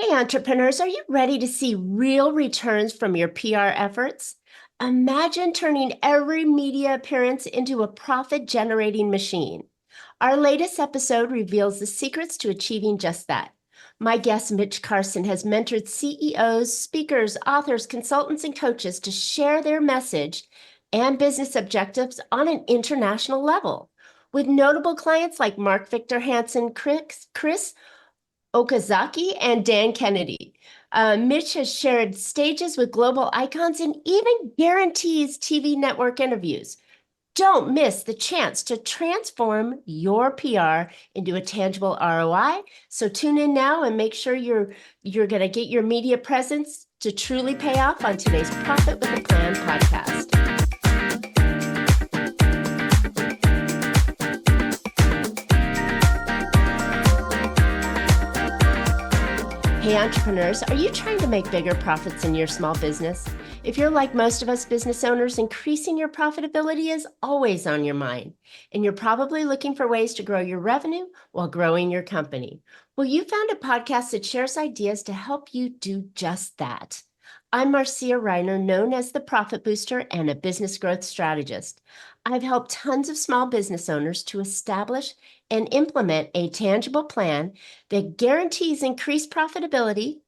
Hey, entrepreneurs, are you ready to see real returns from your PR efforts? Imagine turning every media appearance into a profit-generating machine. Our latest episode reveals the secrets to achieving just that. My guest, Mitch Carson, has mentored CEOs, speakers, authors, consultants, and coaches to share their message and business objectives on an international level. With notable clients like Mark Victor Hansen, Chris Okazaki and Dan Kennedy. Mitch has shared stages with global icons and even guarantees TV network interviews. Don't miss the chance to transform your PR into a tangible ROI. So tune in now and make sure you're going to get your media presence to truly pay off on today's Profit with a Plan podcast. Hey entrepreneurs, are you trying to make bigger profits in your small business? If you're like most of us business owners, increasing your profitability is always on your mind, and you're probably looking for ways to grow your revenue while growing your company. Well, you found a podcast that shares ideas to help you do just that. I'm Marcia Reiner, known as the Profit Booster and a business growth strategist. I've helped tons of small business owners to establish and implement a tangible plan that guarantees increased profitability,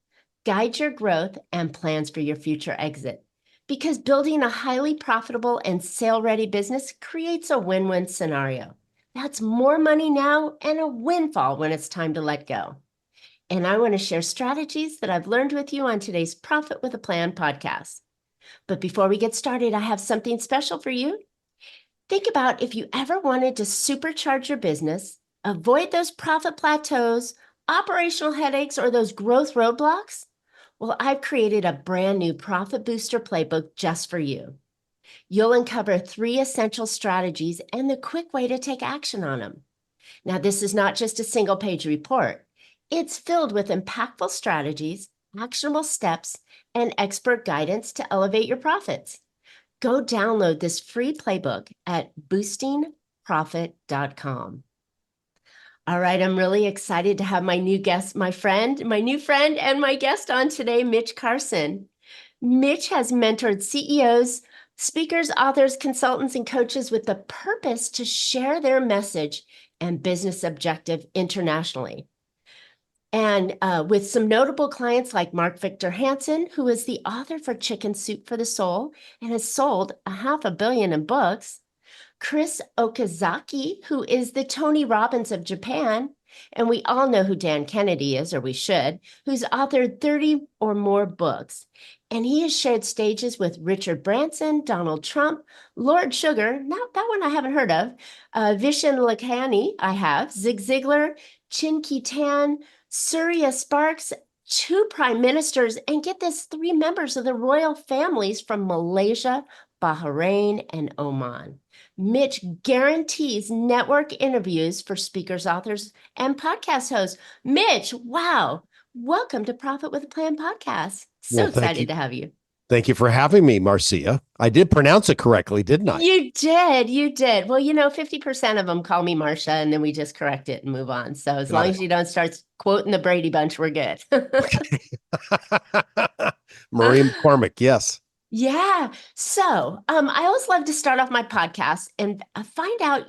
guides your growth, and plans for your future exit. Because building a highly profitable and sale-ready business creates a win-win scenario. That's more money now and a windfall when it's time to let go. And I want to share strategies that I've learned with you on today's Profit with a Plan podcast. But before we get started, I have something special for you. Think about if you ever wanted to supercharge your business, avoid those profit plateaus, operational headaches, or those growth roadblocks. Well, I've created a brand new Profit Booster playbook just for you. You'll uncover 3 essential strategies and the quick way to take action on them. Now, this is not just a single-page report. It's filled with impactful strategies, actionable steps, and expert guidance to elevate your profits. Go download this free playbook at boostingprofit.com. All right, I'm really excited to have my new guest, my new friend and my guest on today, Mitch Carson. Mitch has mentored CEOs, speakers, authors, consultants, and coaches with the purpose to share their message and business objective internationally. And with some notable clients like Mark Victor Hansen, who is the author for Chicken Soup for the Soul and has sold 500 million in books, Chris Okazaki, who is the Tony Robbins of Japan, and we all know who Dan Kennedy is, or we should, who's authored 30 or more books. And he has shared stages with Richard Branson, Donald Trump, Lord Sugar, now that one I haven't heard of, Vishen Lakhani, I have, Zig Ziglar, Chin Kitan, Surya Sparks, 2 prime ministers, and get this, 3 members of the royal families from Malaysia, Bahrain, and Oman. Mitch guarantees network interviews for speakers, authors, and podcast hosts. Mitch, wow. Welcome to Profit with a Plan podcast. So excited to have you. Thank you for having me, Marcia. I did pronounce it correctly, didn't I? You did. Well, 50% of them call me Marcia, and then we just correct it and move on. So as long as you don't start quoting the Brady Bunch, we're good. Marie McCormick, yes. Yeah. So I always love to start off my podcast and find out,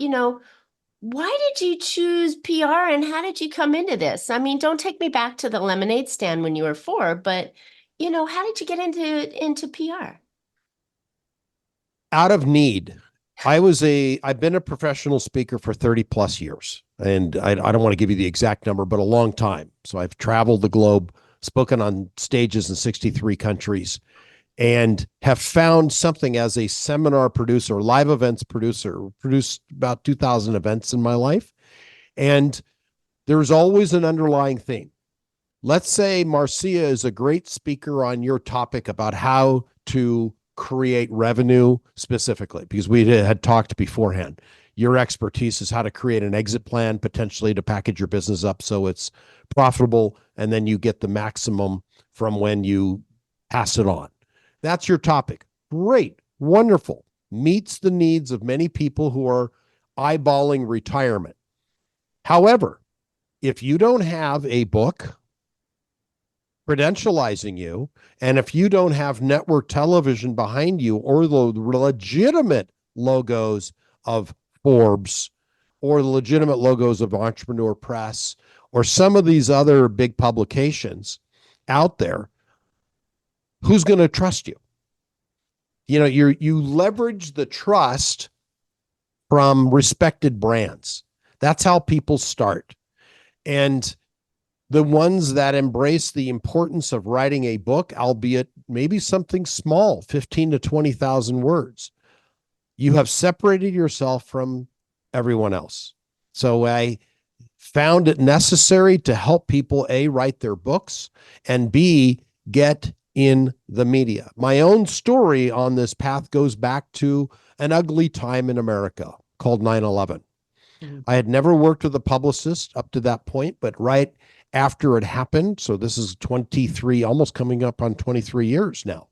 why did you choose PR and how did you come into this? I mean, don't take me back to the lemonade stand when you were 4, but how did you get into PR? Out of need. I've been a professional speaker for 30 plus years, and I don't want to give you the exact number, but a long time. So I've traveled the globe, spoken on stages in 63 countries, and have found something as a seminar producer, live events producer, produced about 2,000 events in my life. And there's always an underlying theme. Let's say Marcia is a great speaker on your topic about how to create revenue specifically, because we had talked beforehand. Your expertise is how to create an exit plan, potentially to package your business up so it's profitable, and then you get the maximum from when you pass it on. That's your topic. Great, wonderful. Meets the needs of many people who are eyeballing retirement. However, if you don't have a book, credentializing you. And if you don't have network television behind you or the legitimate logos of Forbes or the legitimate logos of Entrepreneur Press or some of these other big publications out there, who's going to trust you? You leverage the trust from respected brands. That's how people start. And the ones that embrace the importance of writing a book, albeit maybe something small, 15 to 20,000 words, you have separated yourself from everyone else. So I found it necessary to help people, A, write their books, and B, get in the media. My own story on this path goes back to an ugly time in America called 9/11. I had never worked with a publicist up to that point, but right after it happened, so this is 23, almost coming up on 23 years now,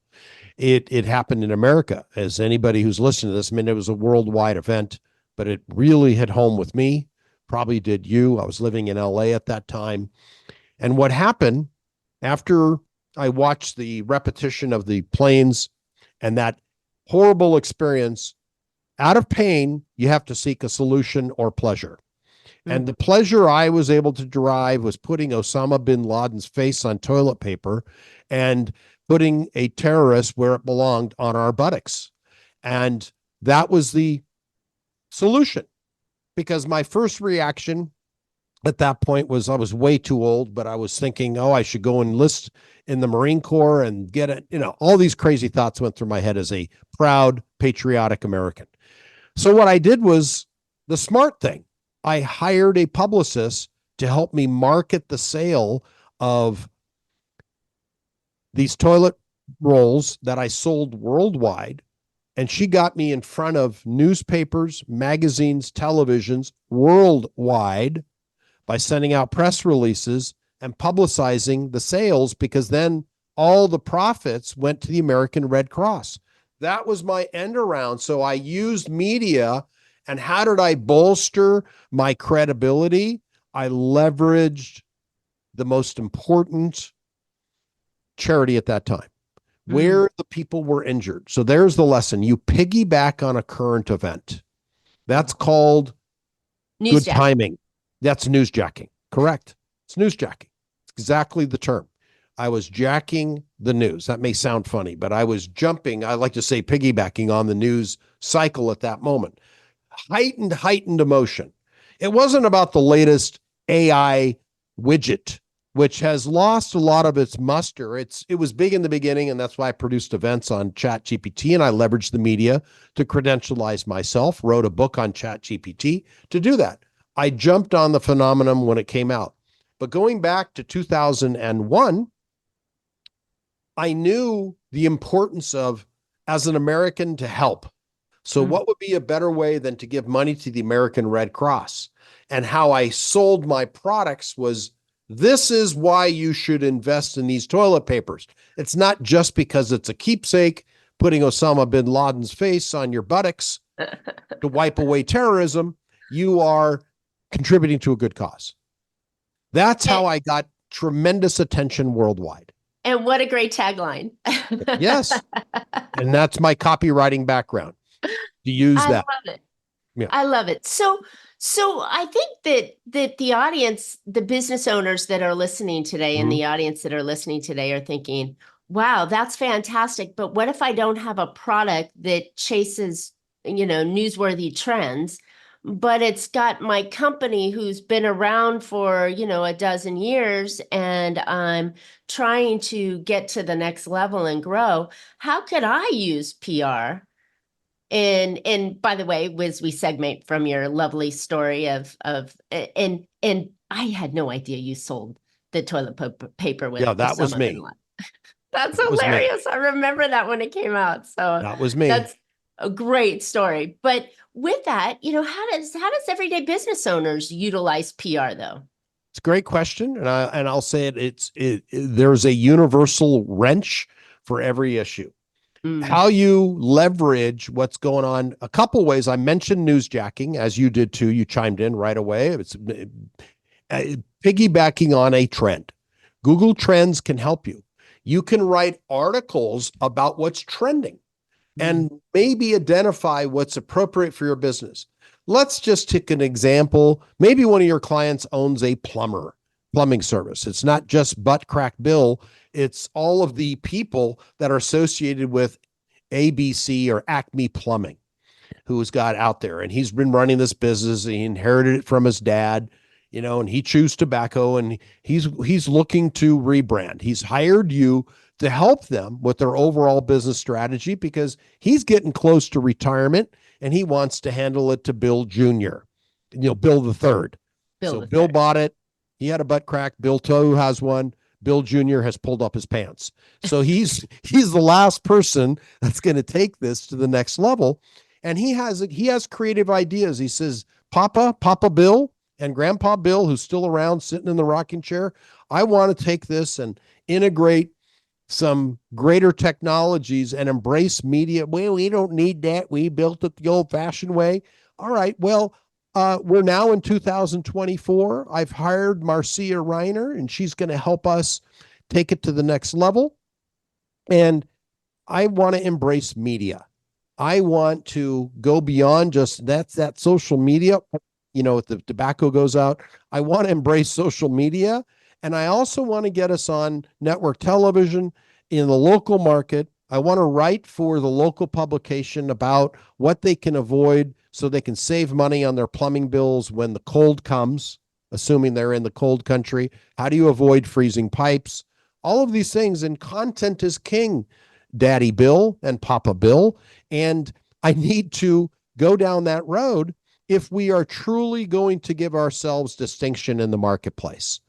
it happened in America. As anybody who's listening to this, I mean, it was a worldwide event, but it really hit home with me, probably did you. I was living in LA at that time. And what happened after I watched the repetition of the planes and that horrible experience, out of pain, you have to seek a solution or pleasure. And the pleasure I was able to derive was putting Osama bin Laden's face on toilet paper and putting a terrorist where it belonged on our buttocks. And that was the solution, because my first reaction at that point was I was way too old, but I was thinking, oh, I should go enlist in the Marine Corps and get it. All these crazy thoughts went through my head as a proud, patriotic American. So what I did was the smart thing. I hired a publicist to help me market the sale of these toilet rolls that I sold worldwide. And she got me in front of newspapers, magazines, televisions worldwide by sending out press releases and publicizing the sales, because then all the profits went to the American Red Cross. That was my end around. So I used media. And how did I bolster my credibility? I leveraged the most important charity at that time, where the people were injured. So there's the lesson. You piggyback on a current event. That's called good timing. That's newsjacking. Correct. It's newsjacking. It's exactly the term. I was jacking the news. That may sound funny, but I was jumping. I like to say piggybacking on the news cycle at that moment. Heightened emotion. It wasn't about the latest AI widget, which has lost a lot of its muster. It was big in the beginning, and that's why I produced events on ChatGPT, and I leveraged the media to credentialize myself, wrote a book on ChatGPT to do that. I jumped on the phenomenon when it came out. But going back to 2001, I knew the importance of, as an American, to help. So what would be a better way than to give money to the American Red Cross? And how I sold my products was, this is why you should invest in these toilet papers. It's not just because it's a keepsake, putting Osama bin Laden's face on your buttocks to wipe away terrorism. You are contributing to a good cause. That's how I got tremendous attention worldwide. And what a great tagline. Yes. And that's my copywriting background. To use that. I love it. Yeah. I love it. So I think that the audience, the business owners that are listening today and the audience that are listening today are thinking, wow, that's fantastic. But what if I don't have a product that chases, newsworthy trends, but it's got my company who's been around for, a dozen years, and I'm trying to get to the next level and grow? How could I use PR? And by the way, as we segment from your lovely story and I had no idea you sold the toilet paper with. Yeah, that was me. That's hilarious. I remember that when it came out. So that was me. That's a great story. But with that, how does everyday business owners utilize PR though? It's a great question, and I'll say there's a universal wrench for every issue. How you leverage what's going on, a couple ways. I mentioned newsjacking, as you did too. You chimed in right away. It's piggybacking on a trend. Google Trends can help you. You can write articles about what's trending and maybe identify what's appropriate for your business. Let's just take an example. Maybe one of your clients owns a plumbing service. It's not just Butt Crack Bill. It's all of the people that are associated with ABC or Acme Plumbing who's got out there. And he's been running this business. He inherited it from his dad, and he chews tobacco, and he's looking to rebrand. He's hired you to help them with their overall business strategy because he's getting close to retirement and he wants to handle it to Bill Jr., Bill the third. Bill bought it. He had a butt crack. Bill too has one. Bill Jr. has pulled up his pants. So he's the last person that's going to take this to the next level. And he has creative ideas. He says, Papa Bill and Grandpa Bill, who's still around sitting in the rocking chair, I want to take this and integrate some greater technologies and embrace media. Well, we don't need that. We built it the old-fashioned way. All right. Well, we're now in 2024. I've hired Marcia Reiner, and she's going to help us take it to the next level. And I want to embrace media. I want to go beyond just that social media. If the tobacco goes out, I want to embrace social media. And I also want to get us on network television in the local market. I want to write for the local publication about what they can avoid so they can save money on their plumbing bills when the cold comes, assuming they're in the cold country. How do you avoid freezing pipes? All of these things, and content is king, Daddy Bill and Papa Bill. And I need to go down that road if we are truly going to give ourselves distinction in the marketplace.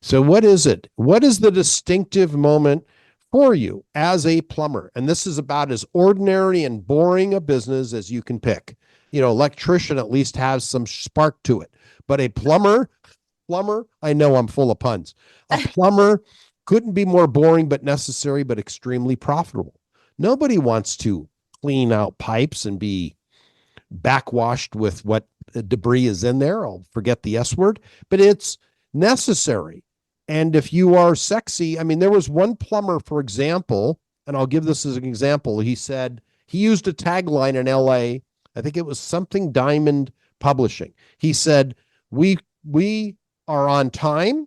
So what is it? What is the distinctive moment for you as a plumber? And this is about as ordinary and boring a business as you can pick. Electrician at least has some spark to it. But a plumber, I know I'm full of puns. A plumber couldn't be more boring but necessary but extremely profitable. Nobody wants to clean out pipes and be backwashed with what debris is in there. I'll forget the S word, but it's necessary. And if you are sexy, there was one plumber, for example, and I'll give this as an example. He said he used a tagline in LA. I think it was something Diamond Publishing. He said, we are on time.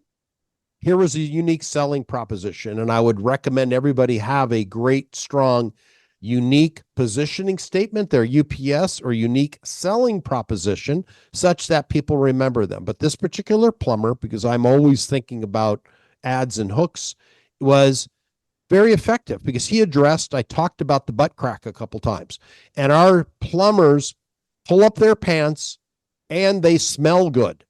Here was a unique selling proposition. And I would recommend everybody have a great, strong, unique positioning statement, their UPS or unique selling proposition, such that people remember them. But this particular plumber, because I'm always thinking about ads and hooks, was very effective because I talked about the butt crack a couple times, and our plumbers pull up their pants and they smell good.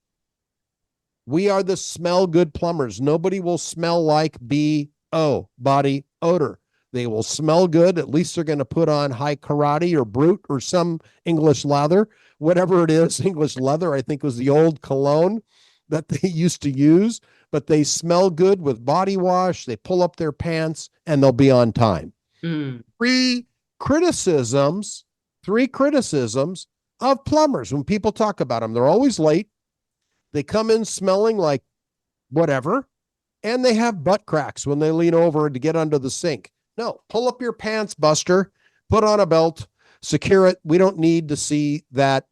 We are the smell good plumbers. Nobody will smell like BO, body odor. They will smell good. At least they're going to put on high karate or brute or some English leather, whatever it is. English leather, I think, was the old cologne that they used to use, but they smell good with body wash. They pull up their pants and they'll be on time. Three criticisms of plumbers. When people talk about them, they're always late. They come in smelling like whatever, and they have butt cracks when they lean over to get under the sink. No, pull up your pants, Buster, put on a belt, secure it. We don't need to see that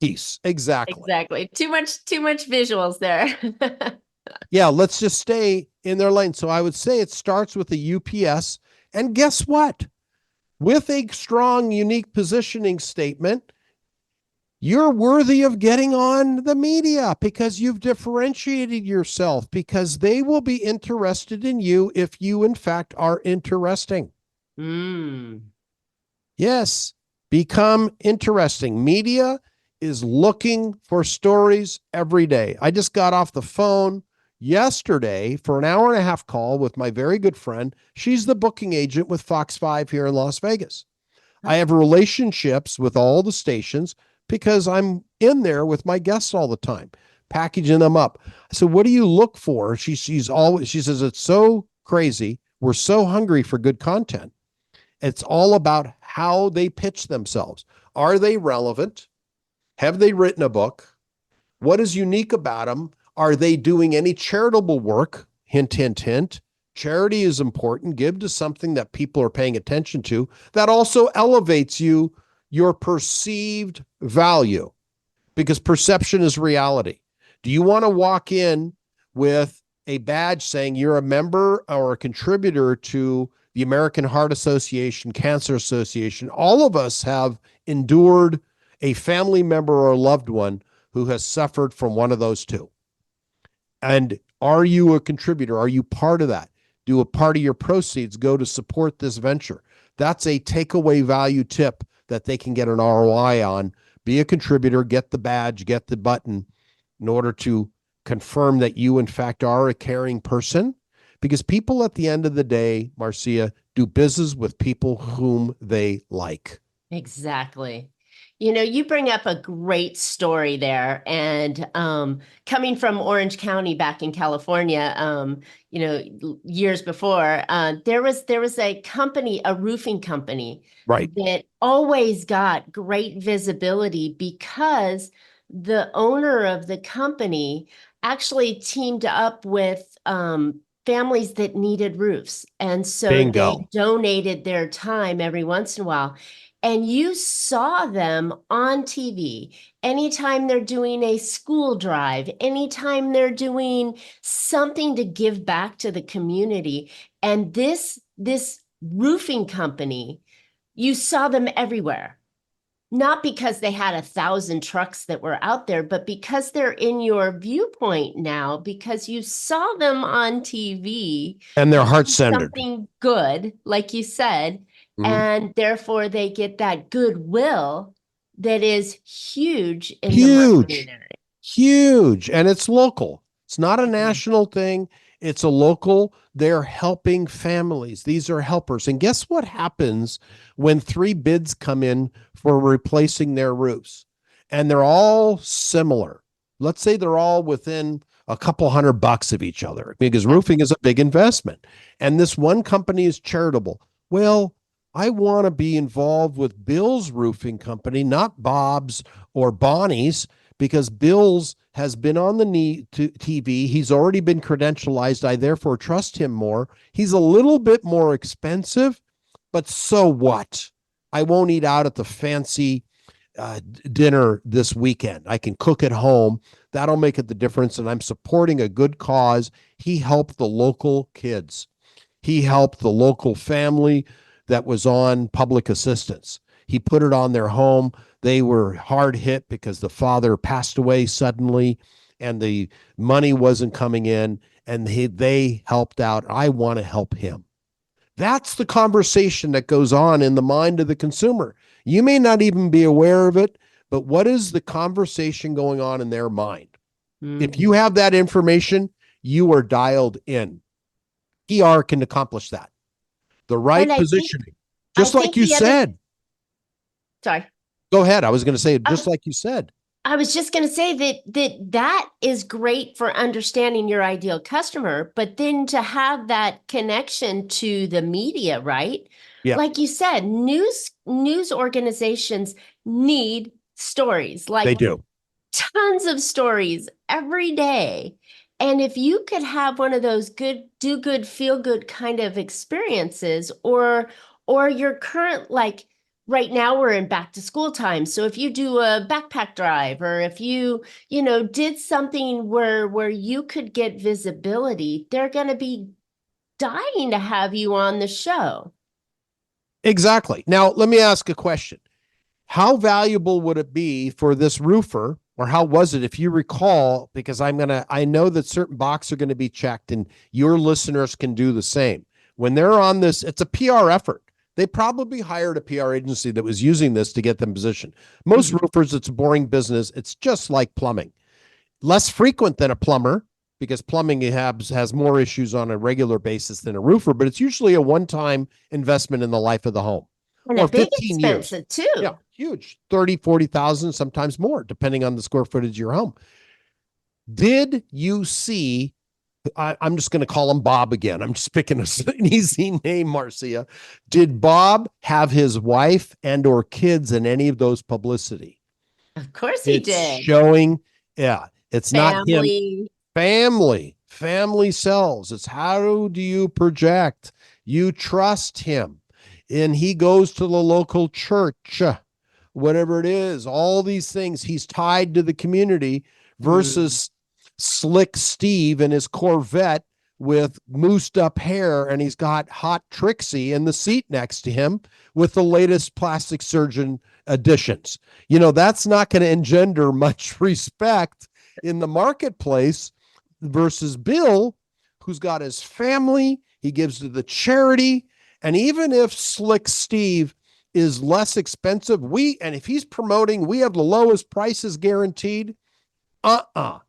piece. Exactly. Too much visuals there. Yeah, let's just stay in their lane. So I would say it starts with a UPS. And guess what? With a strong, unique positioning statement, you're worthy of getting on the media because you've differentiated yourself, because they will be interested in you if you, in fact, are interesting. Yes, become interesting. Media is looking for stories every day. I just got off the phone yesterday for an hour and a half call with my very good friend. She's the booking agent with Fox 5 here in Las Vegas. I have relationships with all the stations because I'm in there with my guests all the time, packaging them up. So what do you look for? She says, it's so crazy. We're so hungry for good content. It's all about how they pitch themselves. Are they relevant? Have they written a book? What is unique about them? Are they doing any charitable work? hint, hint, hint. Charity is important. Give to something that people are paying attention to that also elevates your perceived value, because perception is reality. Do you want to walk in with a badge saying you're a member or a contributor to the American Heart Association, Cancer Association? All of us have endured a family member or a loved one who has suffered from one of those two. And are you a contributor? Are you part of that? Do a part of your proceeds go to support this venture? That's a takeaway value tip that they can get an ROI on. Be a contributor, get the badge, get the button in order to confirm that you, in fact, are a caring person. Because people at the end of the day, Marcia, do business with people whom they like. Exactly. You bring up a great story there. And coming from Orange County back in California, years before, there was a company, a roofing company, right, that always got great visibility because the owner of the company actually teamed up with families that needed roofs. And so bingo, they donated their time every once in a while. And you saw them on TV anytime they're doing a school drive, anytime they're doing something to give back to the community. And this roofing company, you saw them everywhere. Not because they had 1,000 trucks that were out there, but because they're in your viewpoint now, because you saw them on TV. and they're heart-centered. Something good, like you said, Mhm. and therefore they get that goodwill that is huge in the Huge, marketing area. huge. And it's local. It's not a national thing. It's a local. They're helping families. These are helpers. And guess what happens when 3 bids come in for replacing their roofs? And they're all similar. Let's say they're all within a couple $100 of each other, because roofing is a big investment. And this one company is charitable. Well, I want to be involved with Bill's roofing company, not Bob's or Bonnie's, because Bill's has been on the TV. He's already been credentialized. I therefore trust him more. He's a little bit more expensive, but so what? I won't eat out at the fancy dinner this weekend. I can cook at home. That'll make it the difference. And I'm supporting a good cause. He helped the local kids. He helped the local family that was on public assistance. He put it on their home. They were hard hit because the father passed away suddenly and the money wasn't coming in, and they helped out. I want to help him. That's the conversation that goes on in the mind of the consumer. You may not even be aware of it, but what is the conversation going on in their mind? Mm-hmm. If you have that information, you are dialed in. PR can accomplish that. The right positioning, just like you said. Sorry. Go ahead. I was going to say, just like you said. I was just going to say that is great for understanding your ideal customer, but then to have that connection to the media, right? Yeah. Like you said, news organizations need stories. Like, they do. Tons of stories every day. And if you could have one of those good, do good, feel good kind of experiences, or your current, like right now we're in back to school time. So if you do a backpack drive, or if you did something where you could get visibility, they're going to be dying to have you on the show. Exactly. Now, let me ask a question. How valuable would it be for this roofer, or how was it, if you recall, because I know that certain boxes are going to be checked, and your listeners can do the same. When they're on this, it's a PR effort. They probably hired a PR agency that was using this to get them positioned. Most roofers, it's a boring business. It's just like plumbing. Less frequent than a plumber, because plumbing has more issues on a regular basis than a roofer, but it's usually a one-time investment in the life of the home. And a big expensive too. Yeah, huge. 30, 40,000, sometimes more, depending on the square footage of your home. Did you see, I'm just going to call him Bob again. I'm just picking an easy name, Marcia. Did Bob have his wife and or kids in any of those publicity? Of course he did. Showing, yeah, it's family. Not him. family sells. It's how do you project? You trust him. And he goes to the local church, whatever it is, all these things. He's tied to the community versus Slick Steve and his Corvette with moosed up hair, and he's got hot Trixie in the seat next to him with the latest plastic surgeon additions. That's not going to engender much respect in the marketplace versus Bill, who's got his family, he gives to the charity. And even if Slick Steve is less expensive, and if he's promoting, we have the lowest prices guaranteed. The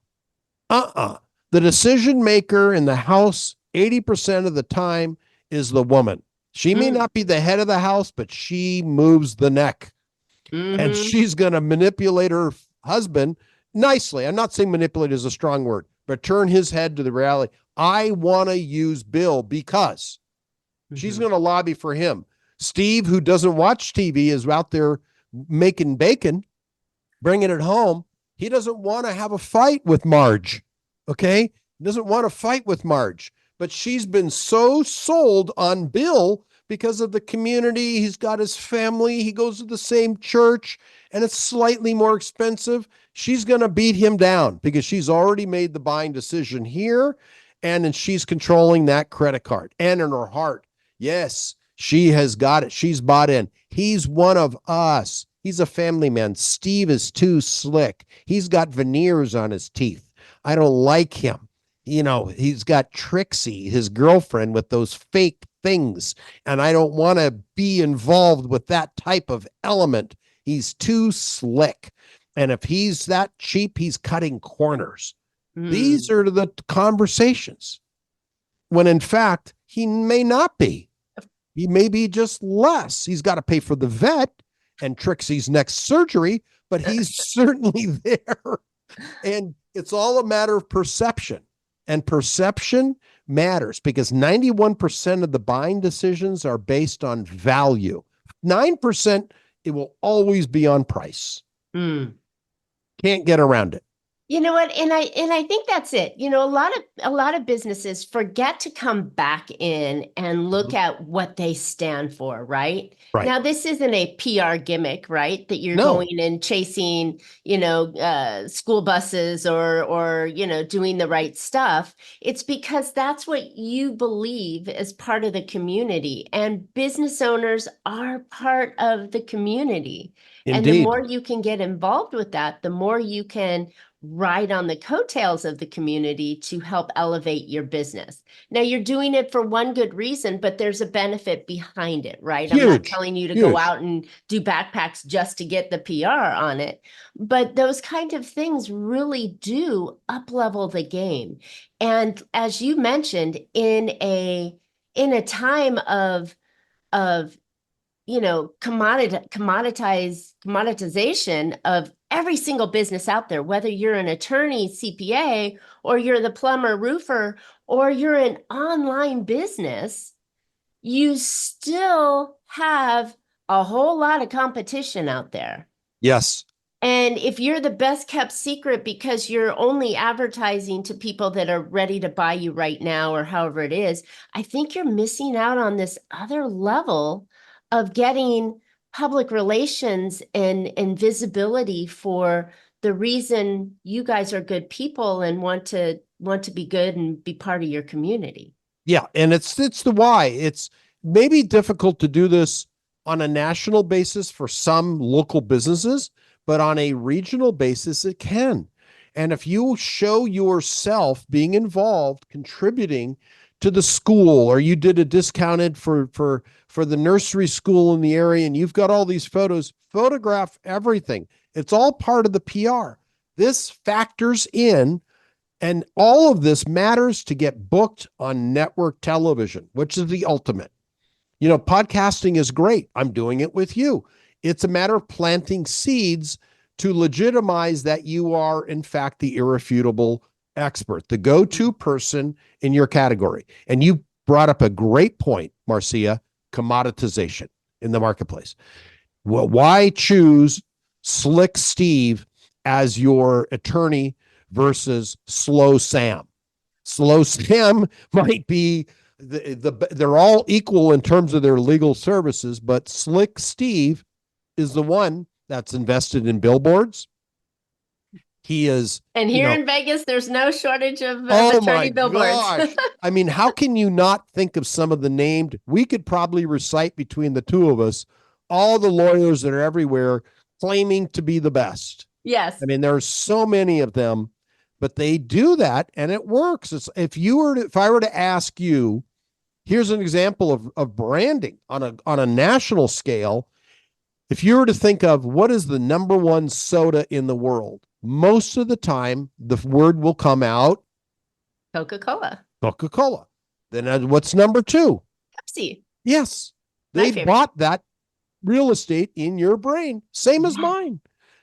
decision maker in the house 80% of the time is the woman. She may not be the head of the house, but she moves the neck. And she's going to manipulate her husband nicely. I'm not saying manipulate is a strong word, but turn his head to the reality. I want to use Bill because she's going to lobby for him. Steve, who doesn't watch TV, is out there making bacon, bringing it home. He doesn't want to have a fight with Marge. Okay. He doesn't want to fight with Marge, but she's been so sold on Bill because of the community. He's got his family. He goes to the same church and it's slightly more expensive. She's going to beat him down because she's already made the buying decision here. And then she's controlling that credit card. And in her heart, yes, she has got it. She's bought in. He's one of us. He's a family man. Steve is too slick. He's got veneers on his teeth. I don't like him. He's got Trixie, his girlfriend, with those fake things. And I don't want to be involved with that type of element. He's too slick. And if he's that cheap, he's cutting corners. These are the conversations when in fact, he may not be. He may be just less. He's got to pay for the vet and Trixie's next surgery, but he's certainly there. And it's all a matter of perception, and perception matters because 91% of the buying decisions are based on value. 9%, it will always be on price. Can't get around it. You know what? And I think that's it. A lot of businesses forget to come back in and look at what they stand for, right? Right. Now, this isn't a PR gimmick, right? That you're going and chasing, school buses or doing the right stuff. It's because that's what you believe as part of the community, and business owners are part of the community. Indeed. And the more you can get involved with that, the more you can ride on the coattails of the community to help elevate your business. Now, you're doing it for one good reason, but there's a benefit behind it, right? Huge, I'm not telling you to go out and do backpacks just to get the PR on it, but those kind of things really do up-level the game. And as you mentioned, in a time of commoditization of every single business out there, whether you're an attorney, CPA, or you're the plumber, roofer, or you're an online business, you still have a whole lot of competition out there. Yes. And if you're the best kept secret because you're only advertising to people that are ready to buy you right now or however it is, I think you're missing out on this other level of getting public relations and visibility for the reason you guys are good people and want to be good and be part of your community. Yeah. And it's the why. It's maybe difficult to do this on a national basis for some local businesses, but on a regional basis, it can. And if you show yourself being involved, contributing to the school, or you did a discounted for the nursery school in the area, and you've got all these photos, photograph everything. It's all part of the PR. This factors in, and all of this matters to get booked on network television, which is the ultimate. Podcasting is great. I'm doing it with you. It's a matter of planting seeds to legitimize that you are, in fact, the irrefutable expert, the go-to person in your category. And you brought up a great point, Marcia, commoditization in the marketplace. Well, why choose Slick Steve as your attorney versus Slow Sam? Slow Sam might be they're all equal in terms of their legal services, but Slick Steve is the one that's invested in billboards. He is, And here in Vegas, there's no shortage of oh attorney my billboards. gosh. I mean, how can you not think of some of the named? We could probably recite between the two of us all the lawyers that are everywhere claiming to be the best. Yes. I mean, there's so many of them, but they do that and it works. If I were to ask you, here's an example of branding on a national scale. If you were to think of what is the number one soda in the world, most of the time the word will come out Coca-Cola. Coca-Cola. Then what's number two? Pepsi. Yes. They bought that real estate in your brain. Same as mine.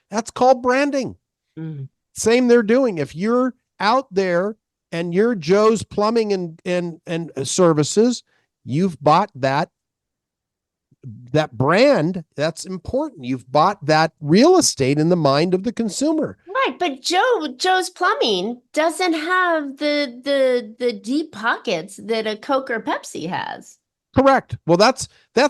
That's called branding. Mm. Same they're doing. If you're out there and you're Joe's Plumbing and Services, you've bought that brand. That's important. You've bought that real estate in the mind of the consumer. Right, but Joe's Plumbing doesn't have the deep pockets that a Coke or Pepsi has. Correct. Well, that's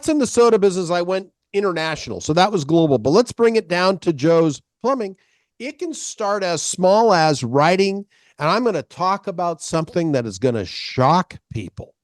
in the soda business. I went international, so that was global. But let's bring it down to Joe's Plumbing. It can start as small as writing, and I'm going to talk about something that is going to shock people.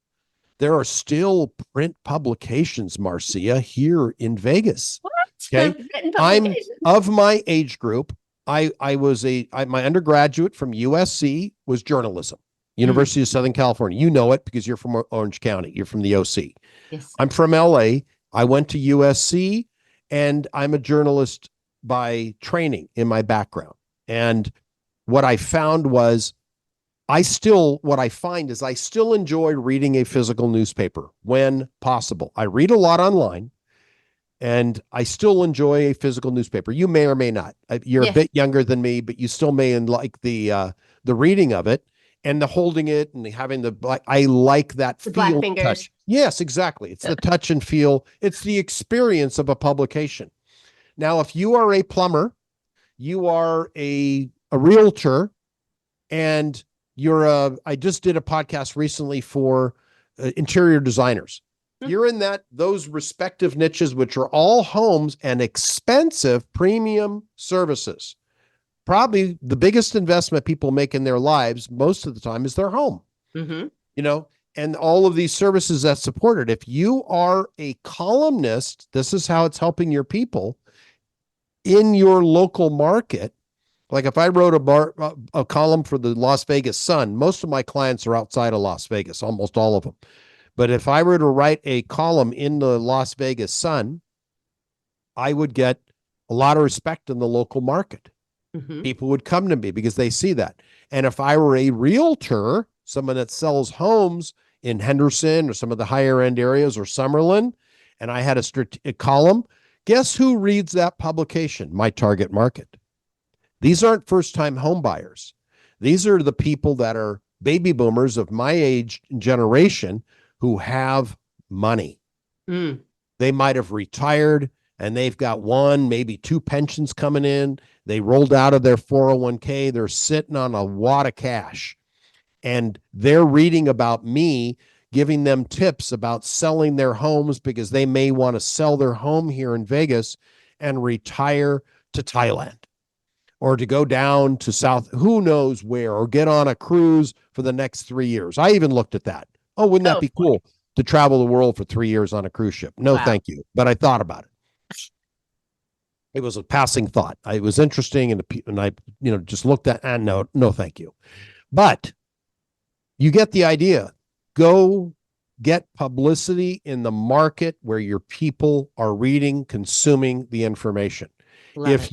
There are still print publications, Marcia, here in Vegas. What? Okay. I'm of my age group. My undergraduate from USC was journalism, University of Southern California. You know it because you're from Orange County. You're from the OC. Yes. I'm from LA. I went to USC and I'm a journalist by training in my background. And what I found was I still enjoy reading a physical newspaper when possible. I read a lot online and I still enjoy a physical newspaper. You may or may not. You're a bit younger than me, but you still may like the reading of it and the holding it and having I like that feel touch. Yes, exactly. It's the touch and feel. It's the experience of a publication. Now, if you are a plumber, you are a realtor, and I just did a podcast recently for interior designers. You're in those respective niches, which are all homes and expensive premium services. Probably the biggest investment people make in their lives most of the time is their home. Mm-hmm. And all of these services that support it. If you are a columnist, this is how it's helping your people in your local market. Like if I wrote a column for the Las Vegas Sun, most of my clients are outside of Las Vegas, almost all of them. But if I were to write a column in the Las Vegas Sun, I would get a lot of respect in the local market. Mm-hmm. People would come to me because they see that. And if I were a realtor, someone that sells homes in Henderson or some of the higher end areas or Summerlin, and I had a column, guess who reads that publication? My target market. These aren't first-time home buyers. These are the people that are baby boomers of my age generation who have money. Mm. They might have retired and they've got one, maybe two pensions coming in. They rolled out of their 401k. They're sitting on a wad of cash. And they're reading about me, giving them tips about selling their homes because they may want to sell their home here in Vegas and retire to Thailand or to go down to South, who knows where, or get on a cruise for the next 3 years. I even looked at that. Oh, wouldn't that be cool to travel the world for 3 years on a cruise ship? No, thank you. But I thought about it. It was a passing thought. It was interesting. And I, just looked at, and no, thank you. But you get the idea. Go get publicity in the market where your people are reading, consuming the information. If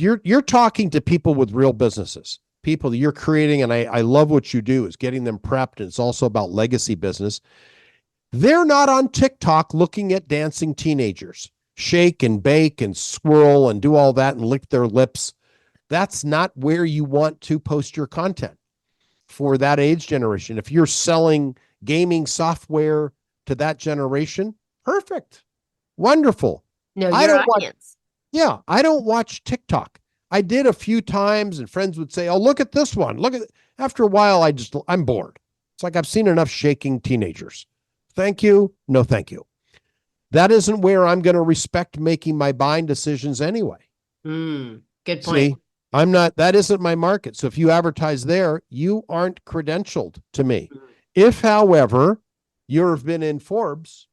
you're talking to people with real businesses, people that you're creating, and I love what you do is getting them prepped. And it's also about legacy business. They're not on TikTok looking at dancing teenagers, shake and bake and swirl and do all that and lick their lips. That's not where you want to post your content for that age generation. If you're selling gaming software to that generation, perfect. Wonderful. No, your audience. I don't watch TikTok. I did a few times and friends would say, oh, look at this one. Look at it. After a while, I'm bored. It's like I've seen enough shaking teenagers. Thank you. No, thank you. That isn't where I'm going to respect making my buying decisions anyway. Good point. See, that isn't my market. So if you advertise there, you aren't credentialed to me. If, however, you've been in Forbes,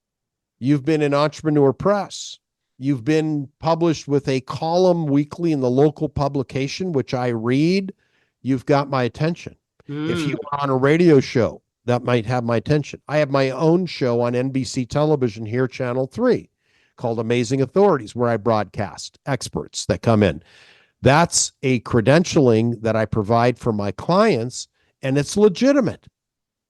you've been in Entrepreneur Press, you've been published with a column weekly in the local publication, which I read, you've got my attention. If you are on a radio show, that might have my attention. I have my own show on NBC television here, Channel 3, called Amazing Authorities, where I broadcast experts that come in. That's a credentialing that I provide for my clients, and it's legitimate.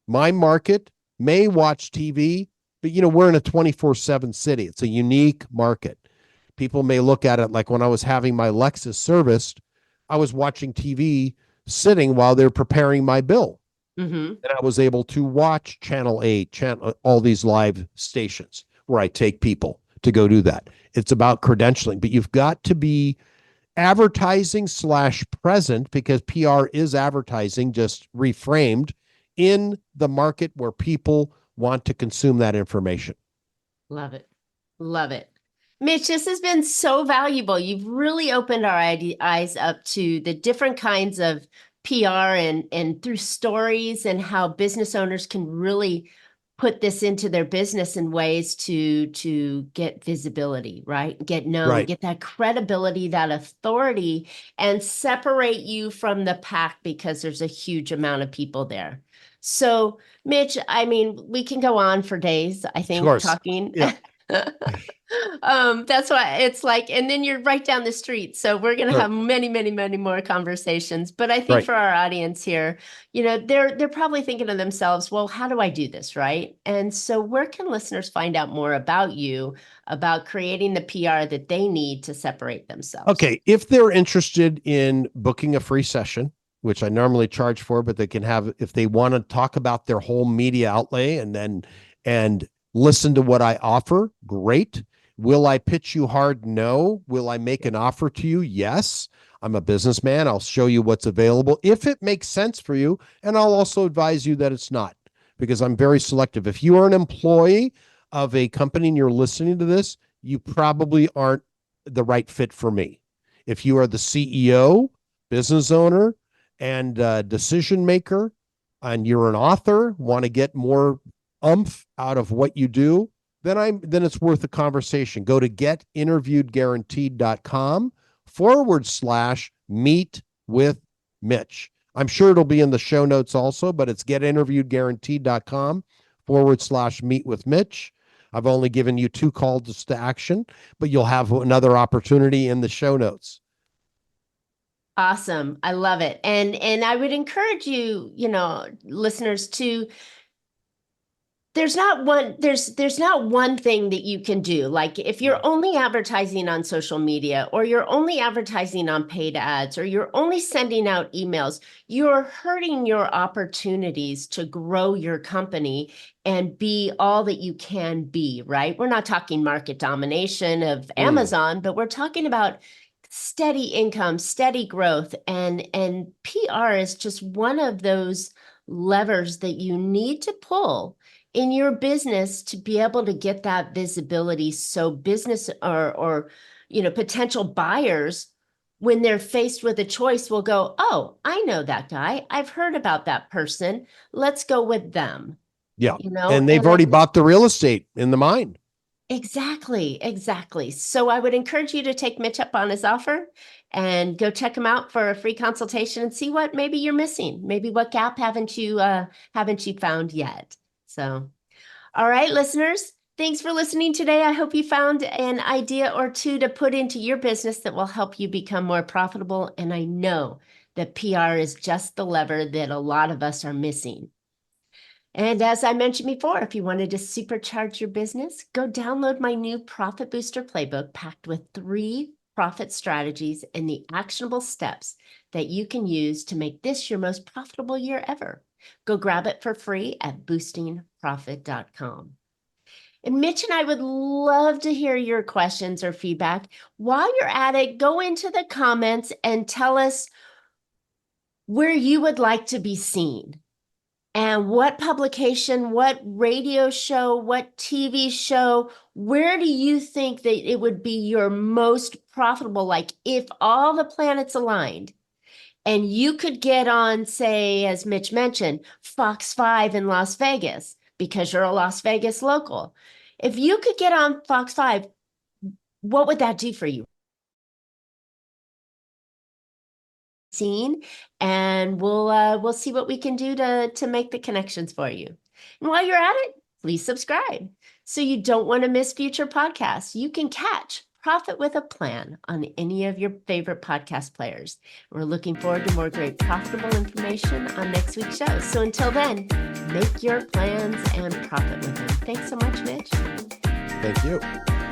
My market may watch TV, but we're in a 24/7 city. It's a unique market. People may look at it like when I was having my Lexus serviced, I was watching TV sitting while they're preparing my bill. And I was able to watch Channel 8, all these live stations where I take people to go do that. It's about credentialing, but you've got to be advertising / present, because PR is advertising, just reframed, in the market where people want to consume that information. Love it. Love it. Mitch, this has been so valuable. You've really opened our eyes up to the different kinds of PR and through stories, and how business owners can really put this into their business in ways to get visibility, right? Get known, Right. get that credibility, that authority, and separate you from the pack, because there's a huge amount of people there. So, Mitch, I mean, we can go on for days, I think, talking. Yeah. That's why it's like, and then you're right down the street. So we're going to have many, many, many more conversations. But I think for our audience here, they're probably thinking to themselves, well, how do I do this? Right. And so where can listeners find out more about you, about creating the PR that they need to separate themselves? Okay. If they're interested in booking a free session, which I normally charge for, but they can have, if they want to talk about their whole media outlay and listen to what I offer, great. Will I pitch you hard? No. Will I make an offer to you? Yes. I'm a businessman. I'll show you what's available if it makes sense for you. And I'll also advise you that it's not, because I'm very selective. If you are an employee of a company and you're listening to this, you probably aren't the right fit for me. If you are the CEO, business owner, and decision maker, and you're an author, want to get more oomph out of what you do, then it's worth a conversation. Go to getinterviewedguaranteed.com/meet with Mitch. I'm sure it'll be in the show notes also, but it's getinterviewedguaranteed.com/meet with Mitch. I've only given you 2 calls to action, but you'll have another opportunity in the show notes. Awesome. I love it. And I would encourage you, listeners, to there's not one thing that you can do. Like if you're only advertising on social media, or you're only advertising on paid ads, or you're only sending out emails, you're hurting your opportunities to grow your company and be all that you can be, right? We're not talking market domination of Amazon, but we're talking about steady income, steady growth, and PR is just one of those levers that you need to pull in your business to be able to get that visibility, so business or potential buyers, when they're faced with a choice, will go, oh, I know that guy, I've heard about that person, let's go with them. Yeah. And they've already bought the real estate in the mind. Exactly. So I would encourage you to take Mitch up on his offer and go check him out for a free consultation and see what maybe you're missing. Maybe what gap haven't you found yet? So, all right, listeners, thanks for listening today. I hope you found an idea or two to put into your business that will help you become more profitable. And I know that PR is just the lever that a lot of us are missing. And as I mentioned before, if you wanted to supercharge your business, go download my new Profit Booster Playbook, packed with 3 profit strategies and the actionable steps that you can use to make this your most profitable year ever. Go grab it for free at boostingprofit.com. And Mitch and I would love to hear your questions or feedback. While you're at it, go into the comments and tell us where you would like to be seen and what publication, what radio show, what TV show, where do you think that it would be your most profitable? Like if all the planets aligned and you could get on, say, as Mitch mentioned, Fox 5 in Las Vegas because you're a Las Vegas local. If you could get on Fox 5, what would that do for you? Seen, and we'll see what we can do to make the connections for you. And while you're at it, please subscribe so you don't want to miss future podcasts. You can catch Profit with a Plan on any of your favorite podcast players. We're looking forward to more great profitable information on next week's show. So until then, make your plans and profit with them. Thanks so much, Mitch. Thank you.